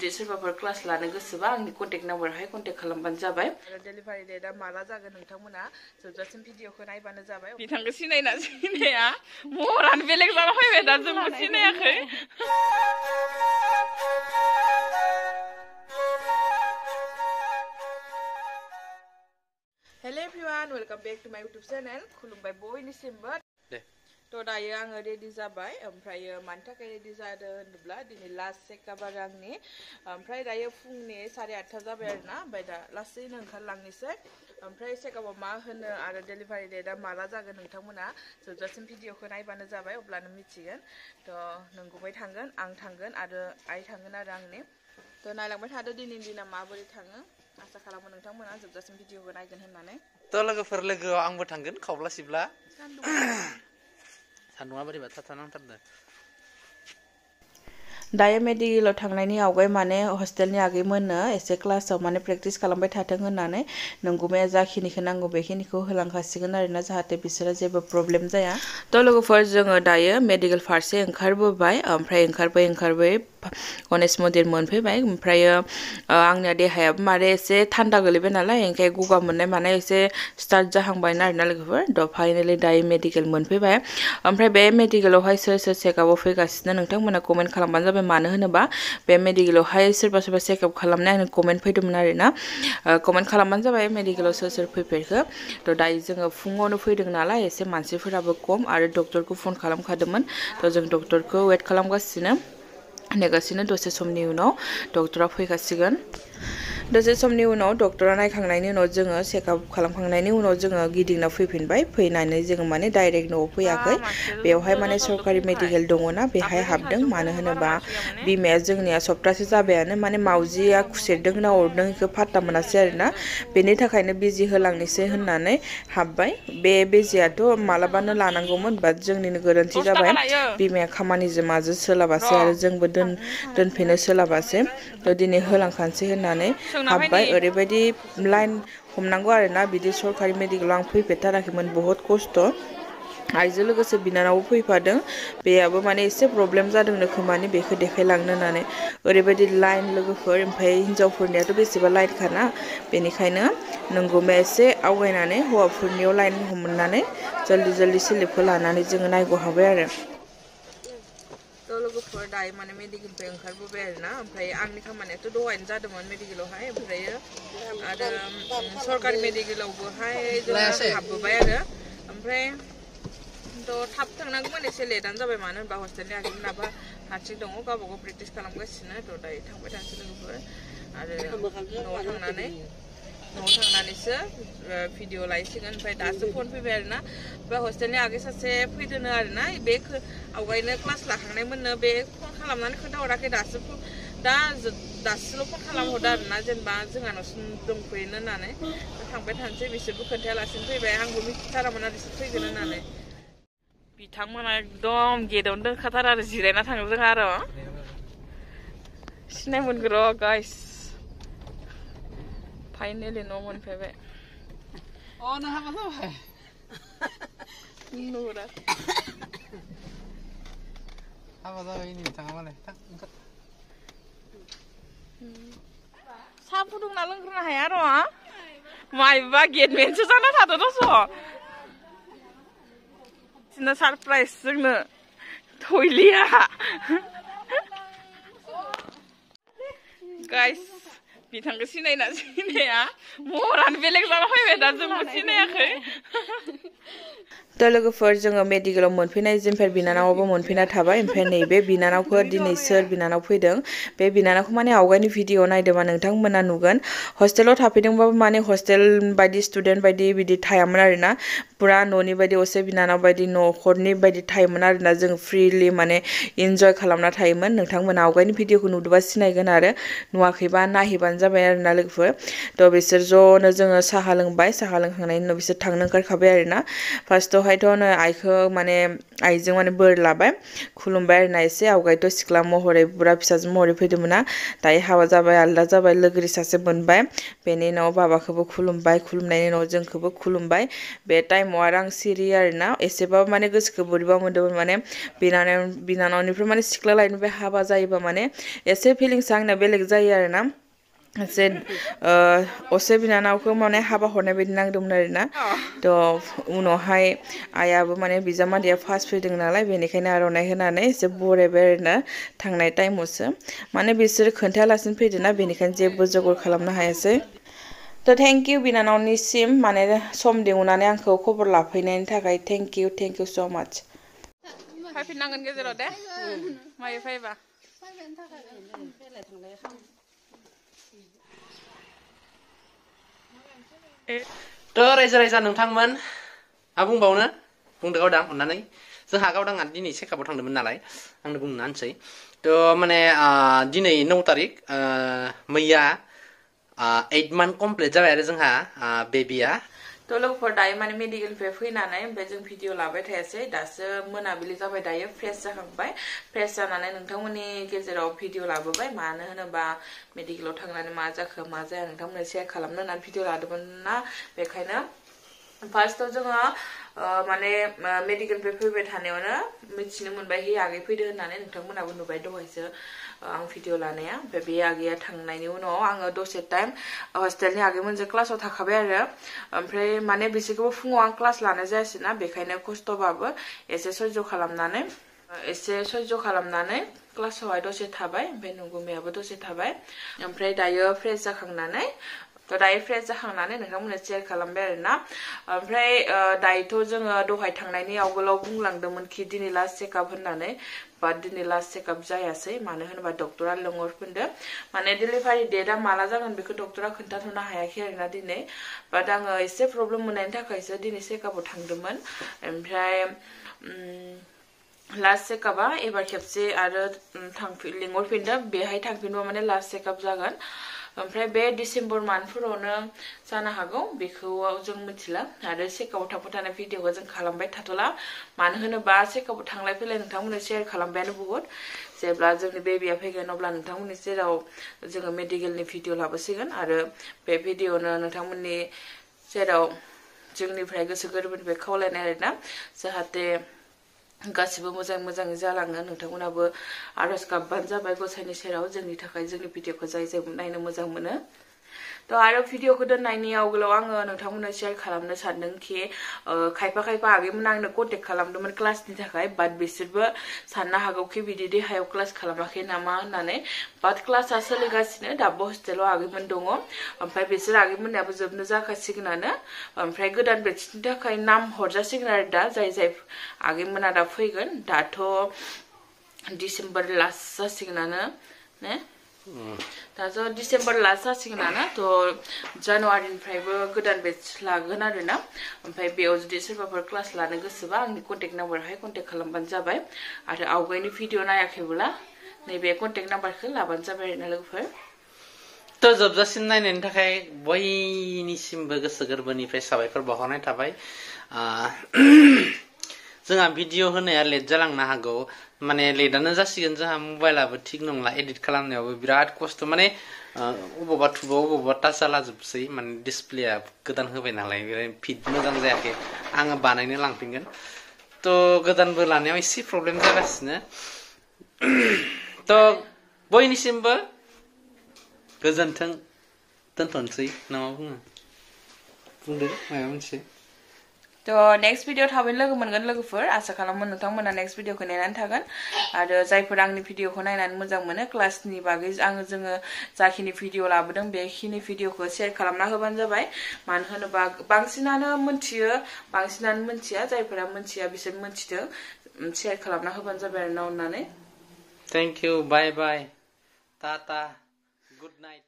जुदि सोरबाफोर क्लास लानो गोसोबा आंनि कन्टेक्ट नाम्बारावहाय कन्टेक्ट खालामबानो जाबाय डेलिभारि डेटआ माला जागोन नोंथांमोना जोबजासिम भिडिअखौ नायबानो जाबाय बिथांखौ सिनायना सिनाया महरानो बेलेग जाना फैबाय दा जोंबो सिनायाखै Hello everyone, welcome back to my YouTube channel. खुलुमबाय बयनिसिमबो तो दायो आङो रेडि जाबाय ओमफ्राय मानि थाखाय रेडि जादों होनोब्ला दिनै लास्ट चेकआप आरो आंनि ओमफ्राय दायो फुंनि 8:30 जाबाय आरोना ओमफ्राय दा लासैनो ओंखारलांनोसै ओमफ्राय चेकआपआव मा होनो आरो डेलिभारि डेटआ माला जागोन नोंथांमोना जोबजासिम भिडिअखौ नायबानो जाबाय अब्लानो मिथिगोन तो नंगुबै थांगोन आं थांगोन आरो आइ थांगोन आरो आंनि तो नायलांबाय थादो दिनैनि दिना माबोरै थाङो आसा खालामो नोंथांमोना जोबजासिम भिडिअखौ नायगोन होननानै तो लोगोफोर लोगोआव आंबो थांगोन खावब्ला सिब्ला सान्दुङा बोरैबा थाथा नांथारदों दायो मेडिकेलाव थांनायनि आवगाय माने हस्टेलनि आगैमोननो एसे क्लासाव माने प्रेक्टिस खालामबाय थाथों होननानै नंगुमाया जाखिनिखौ नांगौ बेखिनिखौ होलांखासिगोन आरोना जाहाथे बिसोरा जेबो प्रब्लेम जाया तो लोगोफोर जोङो दायो मेडिकेल फारसे ओंखारबोबाय ओमफ्राय ओंखारबाय गणेश मन्दिर मोनफैबाय ओमफ्राय आंनिया देहायाबो माने एसे थान्दा गोलैबाय नालाय ओंखाय गगा मोननाय माने एसे स्टार्ट जाहांबाय आरोना लोगोफोर द फाइनालि दायो मेडिकेल मोनफैबाय ओमफ्राय बे मेडिकेलावहाय सोर सोर चेकआपआव फैगासिनो नोंथांमोना कमेन्ट खालामबानो जाबाय मानो होनोबा बे मेडिकेलावहाय सोरबा सोरबा चेकआप खालामनाय आंनो कमेन्ट फैदोंमोन आरोना कमेन्ट खालामबानो जाबाय मेडिकेलाव सोर सोर फैफेरखो तो दायो जोङो फुङावनो फैदों नालाय एसे मानसिफोराबो खम आरो डक्टरखौ फन खालामखादोंमोन तो जों डक्टरखौ वेट खालामगासिनो नेगासिनो दसे समनि उनाव डक्टरा फैगासिगोन दसे समनि उनाव डक्टरा नायखांनायनि उनाव जोङो चेकआप खालामखांनायनि उनाव जोङो गिदिंना फैफिनबाय फैनानै जोङो माने डाइरेक्ट न'आव फैयाखै बेवहाय माने सरकारि मेडिकेल दङना बेहाय हाबदों मानो होनोबा बिमाया जोंनिया सप्तासे जाबायानो माने मावजिया खुसेरदों ना अरदों बेखौ फात्ता मोनासै आरोना बेनि थाखायनो बिजि होलांनोसै होननानै हाबबाय बे बिजियाथ' मालाबानो लानांगौमोन बाट जोंनिनो गोरोन्थि जाबाय बिमाया खामानिजों माजों सोलाबासै आरो जोंबो दोनफिनो सोलाबासै तो दिनै होलांखानोसै होननानै हाबबाय ओरैबायदि लाइन हमनांगौ आरोना बिदि सरकारि मेडिकेलाव आं फैफेरथाराखैमोन बहुत खस्थ' आइजों लोगोसे बिनानावबो फैफादों बेयाबो माने एसे प्रब्लेम जादोंनो खोमानि बेखौ देखायलांनो होननानै ओरैबायदि लाइन लोगोफोर ओमफ्राय हिनजावफोरनियाथ' बेसेबा लाइनखाना बेनिखायनो नंगौमा एसे आवगायनानै हौवाफोरनियाव लाइन हमनानै जल्दि स्लिपखौ लानानै जोङो नायगौ हाबाय आरो तो लोगोफोर दायो माने मेडिकेलनिफ्राय ओंखारबोबाय आरोना ओमफ्राय आंनि खामानियाथ' दहायनो जादोंमोन मेडिकेलावहाय ओमफ्राय आरो सरकारि मेडिकेलावबोहाय जोङो हाबबोबाय आरो ओमफ्राय तो थाब थांनांगौमोन एसे लेटआनो जाबाय मानो होनबा हस्टेलनि आगैमोनाबो हारसिं दङ गावबा गाव प्रेक्टिस खालामगासिनो तो दायो थांबाय थानोसै लोगोफोर आरो न'आव थांनानैसो भिडिअ लायसिगोन ओमफ्राय दासो फन फैबाय आरोना ओमफ्राय हस्टेलनि आगै सासे फैदोंनो आरोना बे आवगायनो क्लास लाखांनायमोननो बे फन खालामनानै खोन्थाहराखै दासोल' फन खालामहरदो आरोना जेनेबा जोंहानावसो दंफैयोनो होननानै थांबाय थानोसै बिसोरबो खोन्थायालासिनो फैबाय आंबो मिथिथारामोन आरो बिसोर फैगोन होननानै बिथांमोना एकदम गेटआवनो दोनखाथार आरो जिरायना थांनो रोङा आरो सिनाय मोनगोन र' गाइस फाइनेलि न' मोनफैबाय नों हाबा जाबाय नुहुरा हाबा जाबाय नै बिथाङा मालाय साहा फुदुंना लोंग्रोनो हाया र' मायबा गेटमेनसो जाना थादो दस' जोंना सारप्राइज जोंनो थयलिया गाइस बिथांखौ सिनायना सिनाया महरानो बेलेग जाना फैबाय दा जोंबो सिनायाखै तो लोगोफोर जोङो मेडिकेलाव मोनफैनाय जिमफेर बिनानावाबो मोनफैना थाबाय ओमफ्राय नैबे बिनानावफोर दिनै सोर बिनानाव फैदों बे बिनानावखौ माने आवगायनि भिडिअ नायदोंबा नोंथांमोना नुगोन हस्टेलाव थाफैदोंबाबो माने हस्टेल बायदि स्टुडेन्ट बायदि बिदि थायामोन आरोना पुरा न'नि बायदि असे बिनानाव बायदि न'खरनि बायदि थायोमोन आरोना जों फ्रिलि माने इन्जय खालामना थायोमोन नोंथांमोना आवगायनि भिडिअखौ नुदोंबा सिनायगोन आरो नुवाखैबा नायहैबानो जाबाय आरोना लोगोफोर तो बिसोर ज'नो जोङो साहा लोंबाय साहा लोंखांनायनि उनाव बिसोर थांनो ओंखारखाबाय आरोना फार्स्टआवहाय उनावहायथ' आइखौ माने आइजों माने बोर लाबाय खुलुमबाय आरोना एसे आवगायथ' सिख्ला महरै बुरा फिसाजो महरै फैदोंमोन ना दायो हाबा जाबाय आलदा जाबाय लोगोरि सासे मोनबाय बेनि उनाव बाबाखौबो खुलुमबाय खुलुमनायनि उनाव जोंखौबो खुलुमबाय बे टाइमाव आरो आं सिरि आरोना एसेबाबो माने गोसोखौ बोरैबा मोन्दोंमोन माने बिनानावनिफ्राय माने सिख्ला लायनिफ्राय हाबा जायोबा माने एसे फिलिंसा आंना बेलेग जायो आरोना जे असे बिनानावखौ माने हाबा हरनाय बायदि नांदोंमोन आरोना थ' उनावहाय आइयाबो माने बिजामादैया फार्स्ट फैदों नालाय बेनिखायनो आर'नाइ होनानै एसे बरायबाय आरोना थांनाय टाइमावसो माने बिसोर खोन्थायालासिनो फैदोंना बेनिखायनो जेबो जगर खालामनो हायासै थ' थेंक इउ बिनानावनिसिम माने सम दिहुननानै आंखौ खबर लाफैनायनि थाखाय थेंक इउ स' माच फैफिननांगोन गेजेराव दे मायो फैबा थ' रायजो राजा नोंथांमोन मा बुंबावनो बुंदो गावदां अननानै जोंहा गावदांआ दिनै चेकआपआव थांदोंमोन नालाय आंनो बुंनो होनसै थ' माने दिनै 9 तारिख मैया 8 month कमप्लिट जाबाय आरो जोंहा बेबिया थ' लोगोफोर दायो माने मेडिकेलनिफ्राय फैनानै ओमफ्राय जों भिडिअ लाबाय थायासै दासो मोनाबिलि जाबाय दायो फ्रेस जाखांबाय फ्रेस जानानै नोंथांमोननि गेजेराव भिडिअ लाबोबाय मानो होनोबा मेडिकेलाव थांनानै मा जाखो मा जाया नोंथांमोननो शेयार खालामनो होननानै भिडिअ लादोंमोन ना बेखायनो फार्स्टआव जोङो माने मेडिकेलनिफ्राय फैबाय थानायावनो मिथिनो मोनबाय हि आगै फैदो होननानै नोंथांमोनाबो नुबाय दहायसो आं भिडिअ लानाया ओमफ्राय बे आगैया थांनायनि उनाव आङो दसे टाइम हस्टेलनि आगैमोनजों क्लासाव थाखाबाय आरो ओमफ्राय माने बिसोरखौबो फुङाव आं क्लास लानाय जायासैना बेखायनो खस्थ'बाबो एसे सह्य' खालामनानै क्लासावहाय दसे थाबाय ओमफ्राय नंगुमैयाबो दसे थाबाय ओमफ्राय दायो फ्रेस जाखांनानै नोंथांमोननो शेयार खालामबाय आरोना ओमफ्राय दायोथ' जोङो दहाय थांनायनि आवगोलाव बुंलांदोंमोन कि दिनै लास्ट चेकआप होननानै बाट दिनै लास्ट चेकआप जायासै मानो होनोबा डक्टरा लिंहरफिनदों माने डिलिभारि डेटआ माला जागोन बेखौ डक्टरा खोन्थाथ'नो हायाखै आरोना दिनै बाट आङो एसे प्रब्लेम मोननायनि थाखायसो दिनै चेकआपआव थांदोंमोन ओमफ्राय लास्ट चेकआपआ एबार खेबसे आरो लिंहरफिनदों बेहाय थांफिनबा माने लास्ट चेकआप जागोन ओमफ्राय बे डिसेम्बर मान्थफोरावनो जानो हागौ बेखौ जों मिथिला आरो चेकआपआव थांबाय थानाय भिडिअखौ जों खालामबाय थाथ'ला मानो होनोबा चेकआपआव थांलाय फैलाय नोंथांमोननो शेयार खालामबायानो बुहुत जेब्ला जोंनि बेबिया फैगोन अब्ला नोंथांमोननि सेराव जोङो मेडिकेलनि भिडिअ लाबोसिगोन आरो बे भिडिअनो नोंथांमोननि सेराव जोंनिफ्राय गोसो गोरबोनिफ्राय खावलायनाय आरोना जाहाथे गासिबो मोजाङै जालाङो नोंथांमोनाबो आरज गाबबानो जाबाय गसाइनि सेराव जोंनि थाखाय जोंनि भिडिअखौ जाय नायनो मोजां मोनो थ' आरो भिडिअखौ दोननायनि आवगोलाव आङो नोंथांमोननो शेयार खालामनो सानदों कि खायफा आगैमोन आंनो कन्टेक्ट खालामदोंमोन क्लासनि थाखाय बाट बिसोरबो साननो हागौ कि बिदि देहायाव क्लास खालामाखै नामा होननानै बाट क्लासआ सोलिगासिनो दाबो हस्टेलाव आगैमोन दङ ओमफ्राय बिसोर आगैमोननियाबो जोबनो जाखासिगोनानो ओमफ्राय गोदान बेटसनि थाखाय नाम हरजासिगोन आरो दा जाय आगैमोना दा फैगोन दाथ' डिसेम्बर लास्ट जासिगोनानो ने दाथ' डिसेम्बर लास्ट जासिगोनानो थ' जानुवारिनिफ्रायबो गोदान बेटस लागोन आरोना ओमफ्राय बेयाव जुदि सोरबाफोर क्लास लानो गोसोबा आंनि कन्टेक्ट नाम्बारावहाय कन्टेक्ट खालामबानो जाबाय आरो आवगायनि भिडिअ नायाखैब्ला नैबे कन्टेक्ट नाम्बारखौ लाबानो जाबाय आरोना लोगोफोर थ' जोबजासिम नायनायनि थाखाय बयनिसिमबो गोसो गोरबोनिफ्राय साबायखर बावहरनाय थाबाय जोंहा भिडिअ होनाया लेट जालांनो हागौ माने लेटआनो जासिगोन जोंहा मबाइलाबो थिग नंला एडिट खालामनायावबो बिराद खस्थ' माने अबावबा थुबा अबावबा टाच जालाजोबसै माने डिसप्लेया गोदान होबाय नालाय फिट मोजां जायाखै आङो बानायनो लांफिनगोन थ' गोदानबो लानायाव एसे प्रब्लेम जागासिनो थ' बयनिसिमबो गोजोन्थों दोनथ'नोसै ना मा बुङो बुंदो माबा मोनसे थ' नेक्स्ट भिडिअ थाबैनो लोगो मोनगोन लोगोफोर आसा खालामो नोंथांमोना नेक्स्ट भिडिअखौ नेनानै थागोन आरो जायफोर आंनि भिडिअखौ नायनानै मोजां मोनो क्लासनि बागै जोङो जाखिनि भिडिअ लाबोदों बेखिनि भिडिअखौ शेयार खालामना होबानो जाबाय मानो होनोबा बांसिनानो मोनथिया जायफोरा मोनथिया बिसोर मोनथिदों शेयार खालामना होबानो जाबाय आरो ना अननानै thank you bye bye tata good night